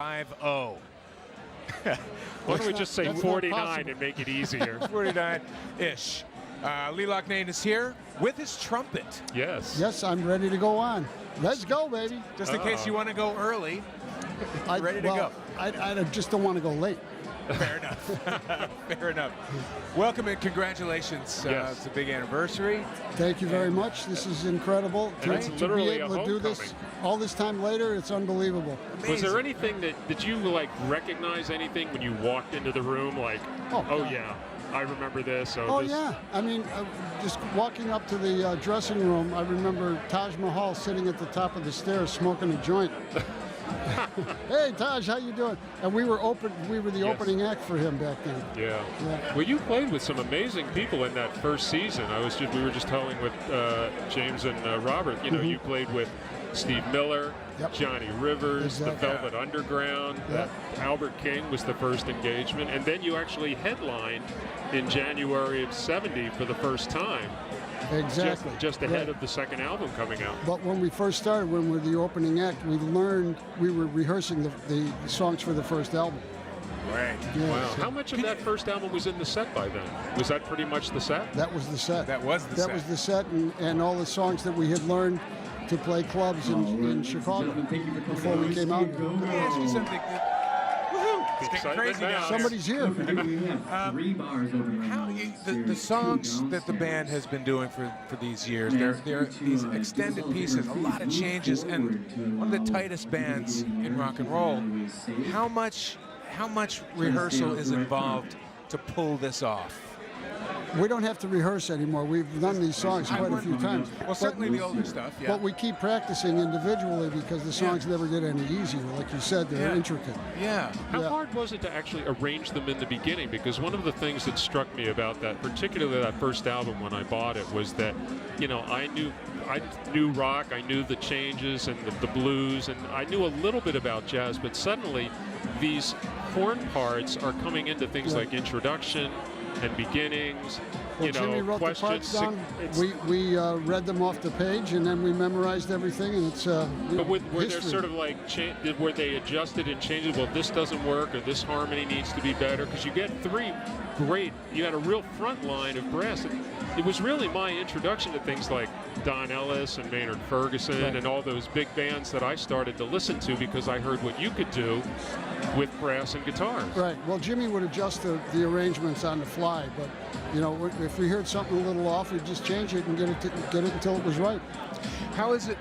50. Why don't we just say 49 and make it easier? 49-ish. Lee Loughnane is here with his trumpet. Yes. Yes, I'm ready to go on. Let's go, baby. Just in case you want to go early, ready to go. I just don't want to go late. Fair enough. Fair enough. Welcome and congratulations. Yes. It's a big anniversary. Thank you very much. This is incredible. And it's To be literally able a to do this homecoming. all this time later, it's unbelievable. Amazing. Was there anything did you like recognize anything when you walked into the room? Like, oh God. yeah, I remember this. Oh, this. yeah. I mean, just walking up to the dressing room, I remember Taj Mahal sitting at the top of the stairs smoking a joint. Hey, Taj, how you doing? And we were the opening act for him back then. Yeah. Yeah. Well, you played with some amazing people in that first season. We were just telling with James and Robert. You know, you played with Steve Miller, Yep. Johnny Rivers, Exactly. the Velvet Underground. Yep. Albert King was the first engagement, and then you actually headlined in January of '70 for the first time. Exactly. Just ahead of the second album coming out. But when we first started, when we were the opening act, we were rehearsing the songs for the first album. Right. Yeah. Wow. How much of that first album was in the set by then? Was that pretty much the set? That was the set. That was the set. That was the set, and all the songs that we had learned to play clubs in Chicago before we came out. Let me ask you something. Woohoo! It's getting Excitement crazy now. now. Somebody's here. The songs that the band has been doing for these years, they're these extended pieces, a lot of changes, and one of the tightest bands in rock and roll. How much rehearsal is involved to pull this off? We don't have to rehearse anymore. We've done these songs quite a few times. Well, certainly the older stuff, yeah. But we keep practicing individually because the songs never get any easier. Like you said, they're intricate. Yeah. How hard was it to actually arrange them in the beginning? Because one of the things that struck me about that, particularly that first album when I bought it, was that, you know, I knew rock, I knew the changes and the blues, and I knew a little bit about jazz, but suddenly these horn parts are coming into things like introduction and beginnings, Well, Jimmy wrote the parts down. We read them off the page, and then we memorized everything, and it's But were there history. sort of like, were they adjusted and changed? Well, this doesn't work, or this harmony needs to be better, because you get you had a real front line of brass. And it was really my introduction to things like Don Ellis and Maynard Ferguson and all those big bands that I started to listen to because I heard what you could do with brass and guitars. Right. Well, Jimmy would adjust the arrangements on the fly, but you know, if we heard something a little off, we'd just change it and get it until it was right. How is it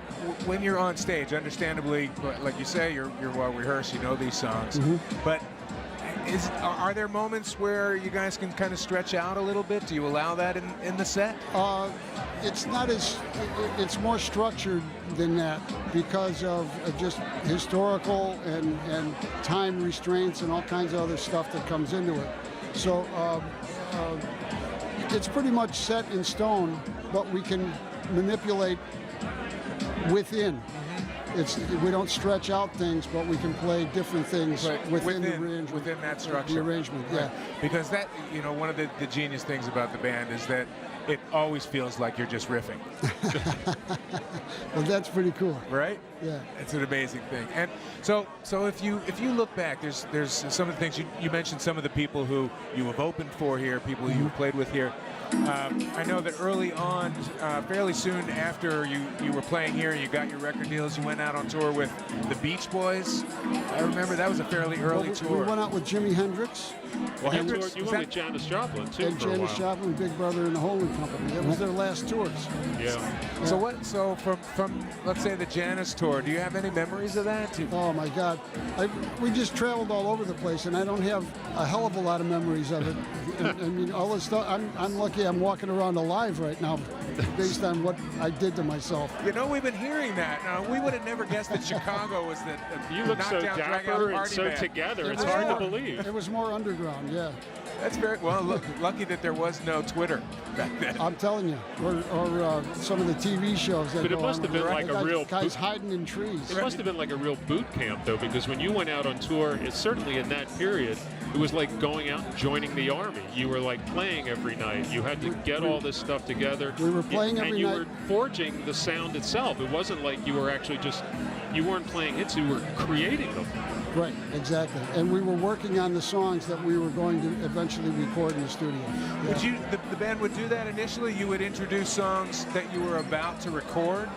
when you're on stage? Understandably, like you say, you're well rehearsed. You know these songs, but are there moments where you guys can kind of stretch out a little bit? Do you allow that in the set? It's not as it's more structured than that because of just historical and time restraints and all kinds of other stuff that comes into it. So it's pretty much set in stone, but we can manipulate within. We don't stretch out things, but we can play different things within the arrangement. Within that structure. The arrangement, yeah. Because that, you know, one of the genius things about the band is that it always feels like you're just riffing. Well, that's pretty cool. Right? Yeah. It's an amazing thing. And so if you look back, there's some of the things you mentioned, some of the people who you have opened for here, people you have played with here. I know that early on, fairly soon after you were playing here, you got your record deals, you went out on tour with the Beach Boys. I remember that was a fairly early tour. We went out with Jimi Hendrix. Well, you went with Janis Joplin, too, and for a while. Janis Joplin, Big Brother and the Holding Company. That was their last tours. Yeah. So from let's say the Janis tour, do you have any memories of that? Oh my God, we just traveled all over the place, and I don't have a hell of a lot of memories of it. I mean, all this stuff. I'm lucky I'm walking around alive right now, based on what I did to myself. You know, we've been hearing that. We would have never guessed that Chicago was the you look so dapper and so band. together. It's hard to believe. It was more underground, yeah. That's very well. Look, lucky that there was no Twitter back then. I'm telling you, or some of the TV shows. That But it must have been like a real guys hiding in trees. It must have been like a real boot camp, though, because when you went out on tour, it's certainly in that period, it was like going out and joining the army. You were like playing every night. You had to get all this stuff together. We were playing every night. And you were forging the sound itself. It wasn't like you were actually you weren't playing hits, you were creating them. Right, exactly. And we were working on the songs that we were going to eventually record in the studio. Would you, the band would do that initially? You would introduce songs that you were about to record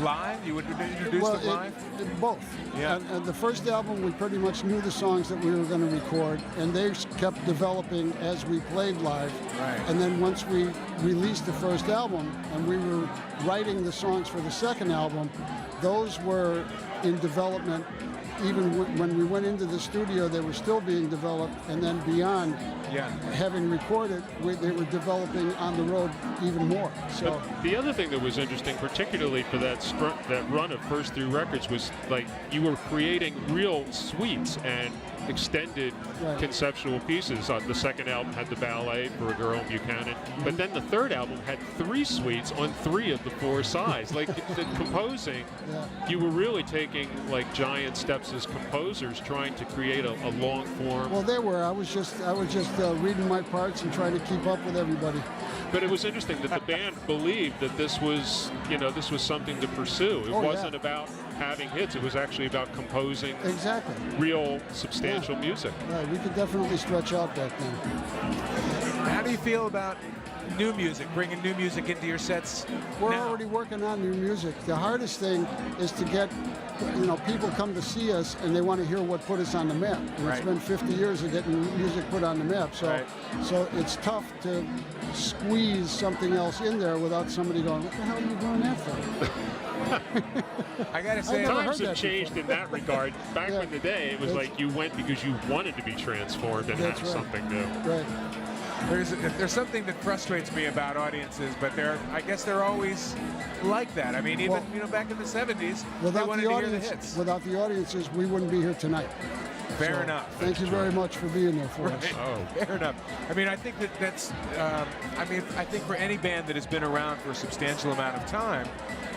live? You would introduce them live? Both. Yeah. And the first album, we pretty much knew the songs that we were going to record, and they kept developing as we played live. Right. And then once we released the first album, and we were writing the songs for the second album, those were in development. Even when we went into the studio, they were still being developed, and then beyond, having recorded, they were developing on the road even more. So the other thing that was interesting, particularly for that run of first 3 records, was like you were creating real suites and extended conceptual pieces. The second album had the ballet for a girl in Buchanan, but then the third album had 3 suites on 3 of the 4 sides. Like the composing, you were really taking like giant steps as composers, trying to create a long form. Well, they were. I was just reading my parts and trying to keep up with everybody. But it was interesting that the band believed that this was something to pursue. It wasn't about having hits. It was actually about composing real substantial music. Right, we could definitely stretch out back then. How do you feel about new music, bringing new music into your sets? We're already working on new music. The hardest thing is to get, people come to see us and they want to hear what put us on the map. And it's been 50 years of getting music put on the map. So it's tough to squeeze something else in there without somebody going, what the hell are you doing that for? I gotta say, times have changed in that regard. Back in the day, it was like you went because you wanted to be transformed and have something new. Right. There's something that frustrates me about audiences, but I guess they're always like that. I mean, even back in the 70s, they wanted to hear the hits. Without the audiences, we wouldn't be here tonight. Fair enough. Thank you very much for being there for us. Fair enough. I mean, I think that's. I think for any band that has been around for a substantial amount of time,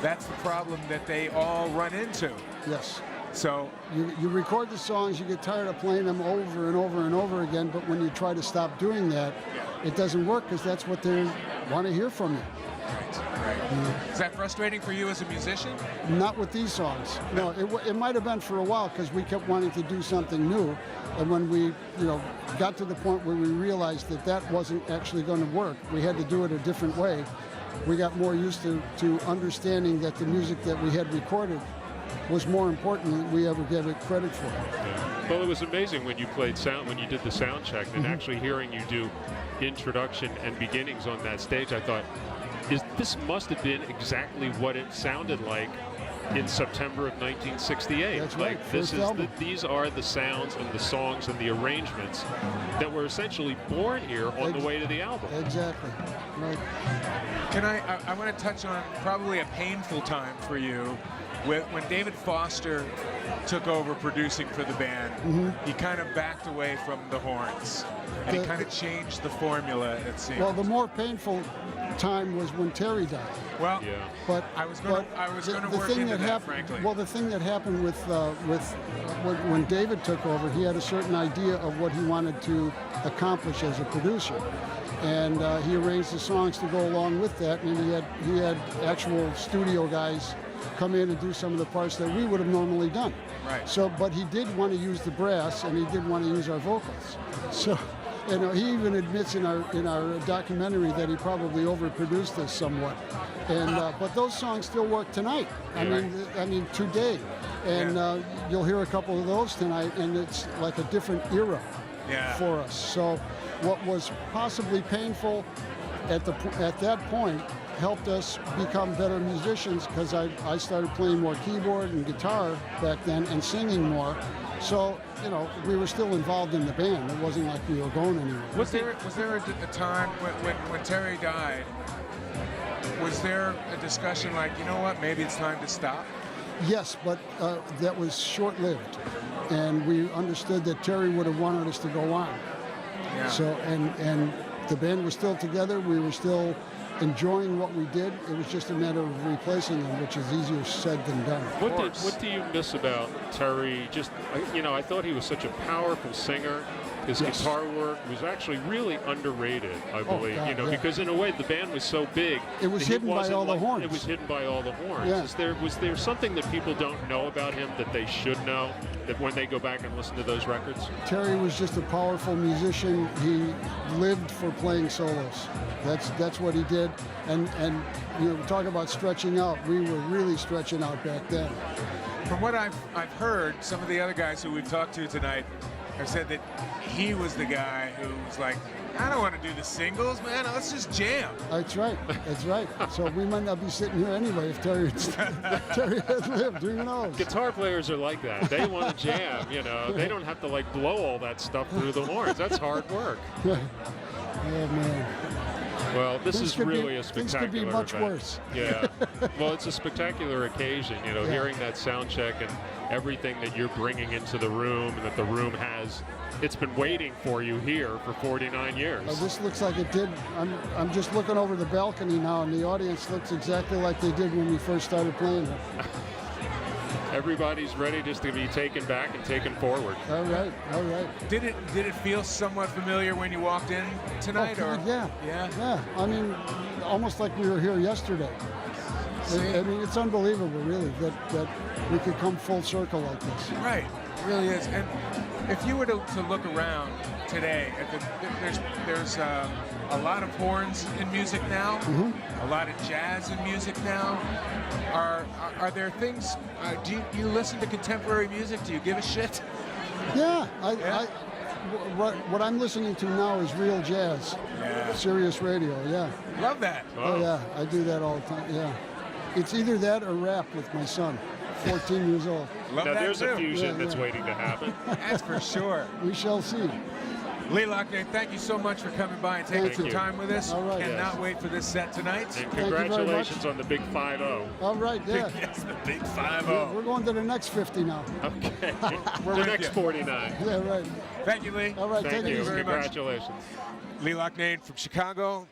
that's the problem that they all run into. Yes. So you record the songs, you get tired of playing them over and over and over again, but when you try to stop doing that, it doesn't work because that's what they want to hear from you. Right. Is that frustrating for you as a musician? Not with these songs. No, it might have been for a while because we kept wanting to do something new, and when we got to the point where we realized that wasn't actually going to work, we had to do it a different way. We got more used to understanding that the music that we had recorded was more important than we ever gave it credit for. Yeah. Well, it was amazing when you when you did the sound check, and actually hearing you do introduction and beginnings on that stage, I thought, this must have been exactly what it sounded like in September of 1968. That's like right. These are the sounds and the songs and the arrangements that were essentially born here on the way to the album. Exactly. Right. Can I want to touch on probably a painful time for you. When David Foster took over producing for the band, he kind of backed away from the horns, and he kind of changed the formula, it seems. Well, the more painful time was when Terry died. Well, but I was going to work into that, frankly. Well, the thing that happened with when David took over, he had a certain idea of what he wanted to accomplish as a producer. And he arranged the songs to go along with that, and he had actual studio guys come in and do some of the parts that we would have normally done. Right. So, but he did want to use the brass, and he did want to use our vocals. So, he even admits in our documentary that he probably overproduced us somewhat. And but those songs still work tonight. I mean today, and you'll hear a couple of those tonight, and it's like a different era for us. So, what was possibly painful at that point helped us become better musicians because I started playing more keyboard and guitar back then and singing more. So, we were still involved in the band. It wasn't like we were going anywhere. Was there a time when Terry died, was there a discussion like, maybe it's time to stop? Yes, but that was short-lived. And we understood that Terry would have wanted us to go on. Yeah. So, and the band was still together. We were still enjoying what we did. It was just a matter of replacing them, which is easier said than done. What do you miss about Terry? Just, I thought he was such a powerful singer. His guitar work was actually really underrated, I believe. Because in a way the band was so big. It was hidden by all the horns. It was hidden by all the horns. Yeah. Was there something that people don't know about him that they should know? that when they go back and listen to those records? Terry was just a powerful musician. He lived for playing solos. That's what he did. And you know, talk about stretching out. We were really stretching out back then. From what I've heard, some of the other guys who we've talked to tonight have said that he was the guy who was like, I don't want to do the singles, man. Let's just jam. That's right. That's right. So we might not be sitting here anyway if Terry had lived. Who knows? Guitar players are like that. They want to jam, you know. They don't have to like blow all that stuff through the horns. That's hard work. Oh, man. Well, this Things is could really be- a things spectacular could be much event. worse. Yeah. Well, it's a spectacular occasion, you know, Yeah. hearing that sound check and everything that you're bringing into the room and that the room has. It's been waiting for you here for 49 years. This looks like it did. I'm just looking over the balcony now, and the audience looks exactly like they did when we first started playing it. Everybody's ready just to be taken back and taken forward. All right, all right. Did it feel somewhat familiar when you walked in tonight? Oh, or God, yeah. Yeah. Yeah. I mean, almost like we were here yesterday. I mean, it's unbelievable, really, that we could come full circle like this. Right, it really is. And if you were to look around today, there's a lot of horns in music now, a lot of jazz in music now. Are there things? Do you listen to contemporary music? Do you give a shit? Yeah. Yeah? What I'm listening to now is real jazz. Yeah. Sirius radio. Yeah. Love that. Oh yeah, I do that all the time. Yeah. It's either that or rap with my son, 14 years old. Love Now that there's too. a fusion Yeah, that's yeah. waiting to happen. That's for sure. We shall see. Lee Loughnane, thank you so much for coming by and taking Thank some you. time with us. All right. Cannot Yes. wait for this set tonight. And you very much. congratulations on the big 5-0. All right, yeah. Yes, the big We're 5-0. going to the next 50 now. Okay. We're The with next you. 49. Yeah, right. Thank you, Lee. All right, Thank take it you. easy. very much. Congratulations. Lee Loughnane from Chicago.